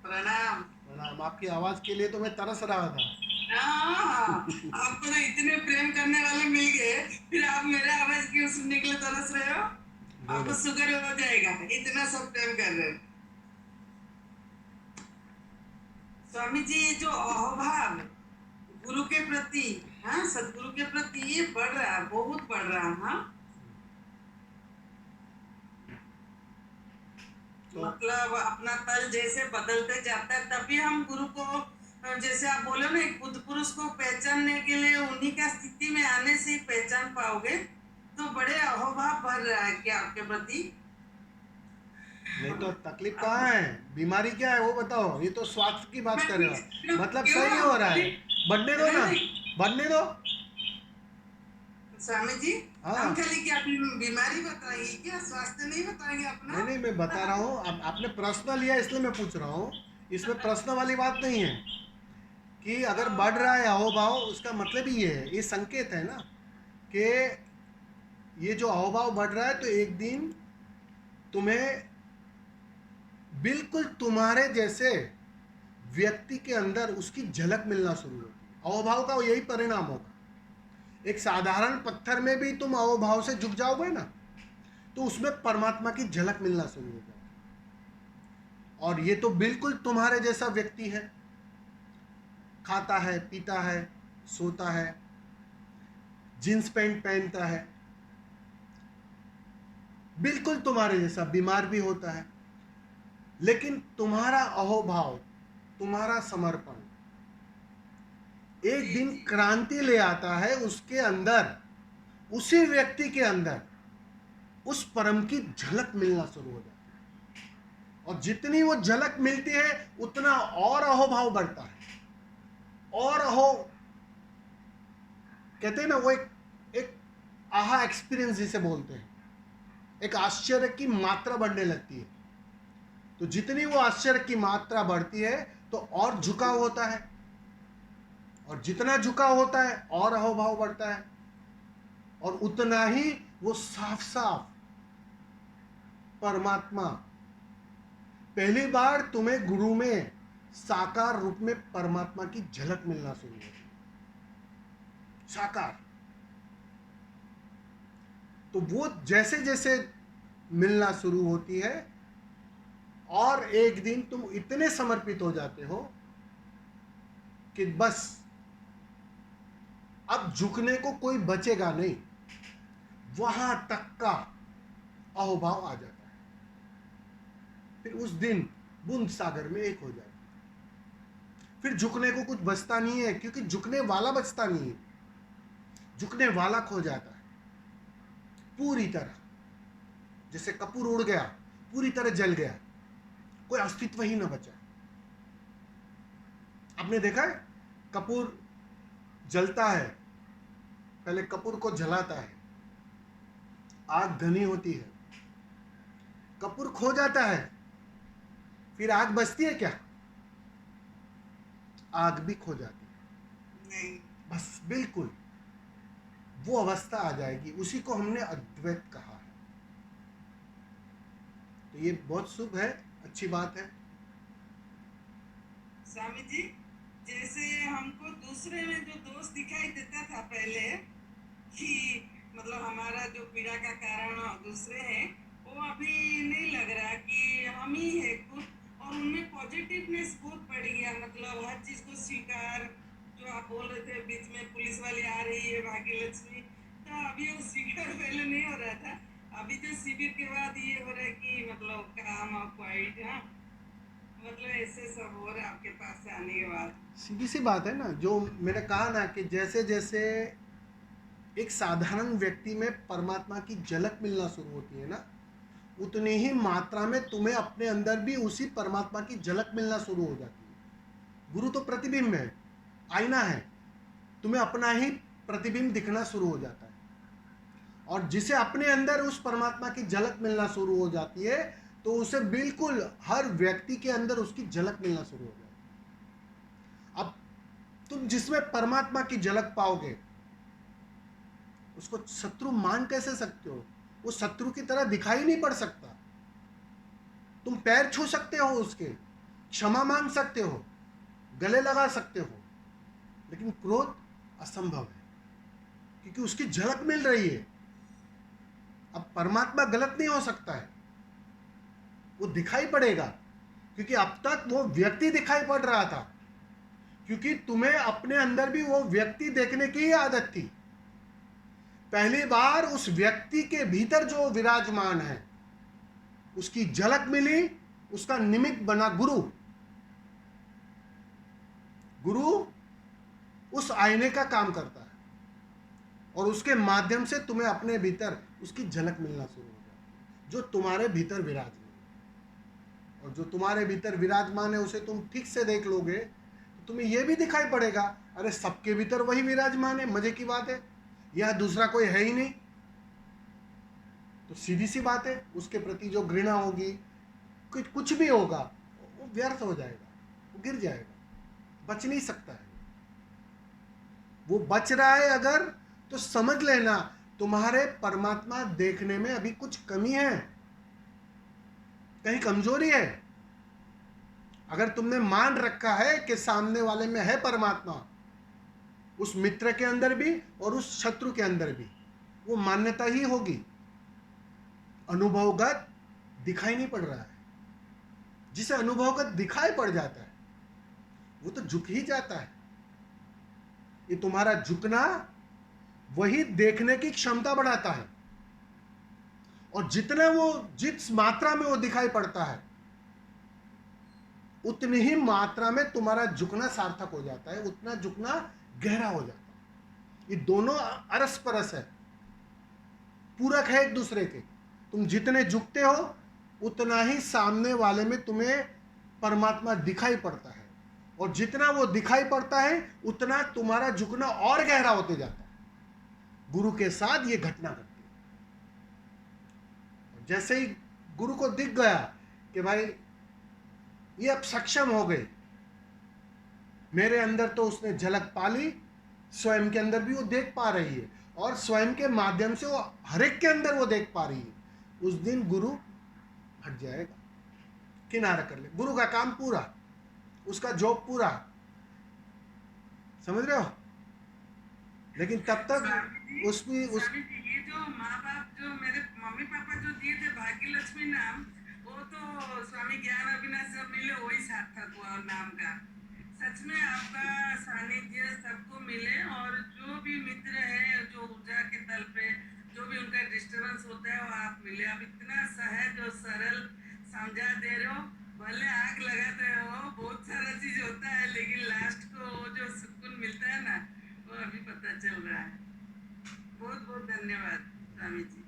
प्रणाम। प्रणाम। आपकी आवाज के लिए तो मैं तरस रहा था। हाँ, आपको तो इतने प्रेम करने वाले मिल गए, फिर आप मेरे आवाज क्यों सुनने के लिए तरस रहे हो? आपको बोलो। शुगर हो जाएगा, इतना सब प्रेम कर रहे हो। स्वामी जी, ये जो अहोभाव गुरु के प्रति, हाँ, सदगुरु के प्रति ये बढ़ रहा है, बहुत बढ़ रहा है। हाँ, तो मतलब अपना तल जैसे बदलते जाता है तभी हम गुरु को, जैसे आप बोले ना, एक बुद्ध पुरुष को पहचानने के लिए उन्हीं का स्थिति में आने से ही पहचान पाओगे। तो बड़े अहोभाव भर रहा है क्या आपके प्रति? नहीं तो तकलीफ अब कहाँ है? बीमारी क्या है वो बताओ। ये तो स्वास्थ्य की बात मैं कर रहे हो। क्यों मतलब क्यों सही हो रहा अभी? है। बढ़ने दो नहीं ना। नहीं, बढ़ने दो। स्वामी जी, हम हाँ। खाली क्या बीमारी बताइए, क्या स्वास्थ्य नहीं बताएंगे अपना? नहीं नहीं, मैं बता रहा हूँ। आपने प्रश्न लिया इसलिए मैं पूछ रहा हूँ। इसमें प्रश्न वाली बात नहीं है कि अगर बढ़ रहा है अहोभाव, उसका मतलब ही ये है, ये संकेत है ना कि ये जो अहोभाव बढ़ रहा है तो एक दिन तुम्हें बिल्कुल तुम्हारे जैसे व्यक्ति के अंदर उसकी झलक मिलना शुरू होगी। अहोभाव का यही परिणाम होगा। एक साधारण पत्थर में भी तुम अहोभाव से झुक जाओगे ना, तो उसमें परमात्मा की झलक मिलना शुरू हो जाएगी। और ये तो बिल्कुल तुम्हारे जैसा व्यक्ति है। खाता है, पीता है, सोता है, जींस पैंट पहनता है, बिल्कुल तुम्हारे जैसा, बीमार भी होता है। लेकिन तुम्हारा अहोभाव, तुम्हारा समर्पण एक जी दिन जी। क्रांति ले आता है उसके अंदर, उसी व्यक्ति के अंदर उस परम की झलक मिलना शुरू हो जाती है। और जितनी वो झलक मिलती है उतना और अहोभाव बढ़ता है। और अहो कहते हैं ना, वो एक आहा एक्सपीरियंस जिसे बोलते हैं, एक आश्चर्य की मात्रा बढ़ने लगती है। तो जितनी वो आश्चर्य की मात्रा बढ़ती है तो और झुकाव होता है, और जितना झुकाव होता है और अहोभाव बढ़ता है, और उतना ही वो साफ साफ परमात्मा पहली बार तुम्हें गुरु में साकार रूप में परमात्मा की झलक मिलना शुरू होती है। साकार। तो वो जैसे जैसे मिलना शुरू होती है और एक दिन तुम इतने समर्पित हो जाते हो कि बस अब झुकने को कोई बचेगा नहीं। वहां तक का अहोभाव आ जाता है। फिर उस दिन बूंद सागर में एक हो जाता है। फिर झुकने को कुछ बचता नहीं है, क्योंकि झुकने वाला बचता नहीं है। झुकने वाला खो जाता है पूरी तरह। जैसे कपूर उड़ गया, पूरी तरह जल गया, कोई अस्तित्व ही न बचा। आपने देखा है, कपूर जलता है, पहले कपूर को जलाता है, आग घनी होती है, कपूर खो जाता है, फिर आग बचती है क्या? आग भी खो जाती है। नहीं, बस बिल्कुल वो अवस्था आ जाएगी, उसी को हमने अद्वैत कहा है। तो ये बहुत शुभ है, अच्छी बात है। स्वामी जी, जैसे हमको दूसरे में जो दोष दिखाई देता था पहले, कि मतलब हमारा जो पीड़ा का कारण दूसरे हैं, वो अभी नहीं लग रहा कि हम ही है खुद। और उनमें पॉजिटिवनेस बहुत बढ़ गया, मतलब हर चीज को स्वीकार। जो आप बोल रहे थे बीच में, पुलिस वाली आ रही है भाग्य लक्ष्मी, तो अभी वो स्वीकार पहले नहीं हो रहा था। अभी जो शिविर के बाद ये हो रहा है कि मतलब काम और क्वाइट, हाँ, मतलब ऐसे सब हो रहा है आपके पास से आने के बाद। सीधी सी बात है ना, जो मैंने कहा ना कि जैसे जैसे एक साधारण व्यक्ति में परमात्मा की झलक मिलना शुरू होती है ना, उतनी ही मात्रा में तुम्हें अपने अंदर भी उसी परमात्मा की झलक मिलना शुरू हो जाती है। गुरु तो प्रतिबिंब है, आईना है, तुम्हें अपना ही प्रतिबिंब दिखना शुरू हो जाता है। और जिसे अपने अंदर उस परमात्मा की झलक मिलना शुरू हो जाती है, तो उसे बिल्कुल हर व्यक्ति के अंदर उसकी झलक मिलना शुरू हो जाती है। अब तुम जिसमें परमात्मा की झलक पाओगे, उसको शत्रु मान कैसे सकते हो? वो शत्रु की तरह दिखाई नहीं पड़ सकता। तुम पैर छू सकते हो उसके, क्षमा मांग सकते हो, गले लगा सकते हो, लेकिन क्रोध असंभव है, क्योंकि उसकी झलक मिल रही है। अब परमात्मा गलत नहीं हो सकता है, वो दिखाई पड़ेगा, क्योंकि अब तक वो व्यक्ति दिखाई पड़ रहा था, क्योंकि तुम्हें अपने अंदर भी वो व्यक्ति देखने की ही आदत थी। पहली बार उस व्यक्ति के भीतर जो विराजमान है उसकी झलक मिली, उसका निमित्त बना गुरु। गुरु उस आईने का काम करता है और उसके माध्यम से तुम्हें अपने भीतर उसकी झलक मिलना शुरू हो जाती है, जो तुम्हारे भीतर विराजमान है। और जो तुम्हारे भीतर विराजमान है उसे तुम ठीक से देख लोगे तो तुम्हें यह भी दिखाई पड़ेगा, अरे सबके भीतर वही विराजमान है, मजे की बात है, यह दूसरा कोई है ही नहीं। तो सीधी सी बात है, उसके प्रति जो घृणा होगी, कुछ भी होगा, वो व्यर्थ हो जाएगा, वो गिर जाएगा, बच नहीं सकता है। वो बच रहा है अगर, तो समझ लेना तुम्हारे परमात्मा देखने में अभी कुछ कमी है, कहीं कमजोरी है। अगर तुमने मान रखा है कि सामने वाले में है परमात्मा, उस मित्र के अंदर भी और उस शत्रु के अंदर भी, वो मान्यता ही होगी, अनुभवगत दिखाई नहीं पड़ रहा है। जिसे अनुभवगत दिखाई पड़ जाता है वो तो झुक ही जाता है। ये तुम्हारा झुकना वही देखने की क्षमता बढ़ाता है, और जितना वो जिस मात्रा में वो दिखाई पड़ता है उतनी ही मात्रा में तुम्हारा झुकना सार्थक हो जाता है, उतना झुकना गहरा हो जाता है। ये दोनों अरस परस है, पूरक है एक दूसरे के। तुम जितने झुकते हो उतना ही सामने वाले में तुम्हें परमात्मा दिखाई पड़ता है, और जितना वो दिखाई पड़ता है उतना तुम्हारा झुकना और गहरा होते जाता है। गुरु के साथ ये घटना घटती है। जैसे ही गुरु को दिख गया कि भाई ये अब सक्षम हो गए, मेरे अंदर तो उसने झलक पा ली, स्वयं के अंदर भी वो देख पा रही है, और स्वयं के माध्यम से वो हर एक के अंदर वो देख पा रही है, उस दिन गुरु हट जाएगा, किनारा कर ले। गुरु का काम पूरा, उसका जॉब पूरा, समझ रहे हो। लेकिन तब तक स्वामी जी, ये जो माँ बाप जो मेरे मम्मी पापा जो दिए थे भाग्यलक्ष्मी नाम, वो तो स्वामी ज्ञान अविनाश जब मिले वही सार्थक हुआ नाम का। सच में आपका सानिध्य सबको मिले, और जो भी मित्र है जो ऊर्जा के तल पे जो भी उनका डिस्टर्बेंस होता है वो आप मिले। आप इतना सहज और सरल समझा दे रहे हो, भले आग लगाते हो, बहुत सारा चीज होता है, लेकिन लास्ट को वो जो सुकून मिलता है ना, वो अभी पता चल रहा है। बहुत बहुत धन्यवाद स्वामी जी।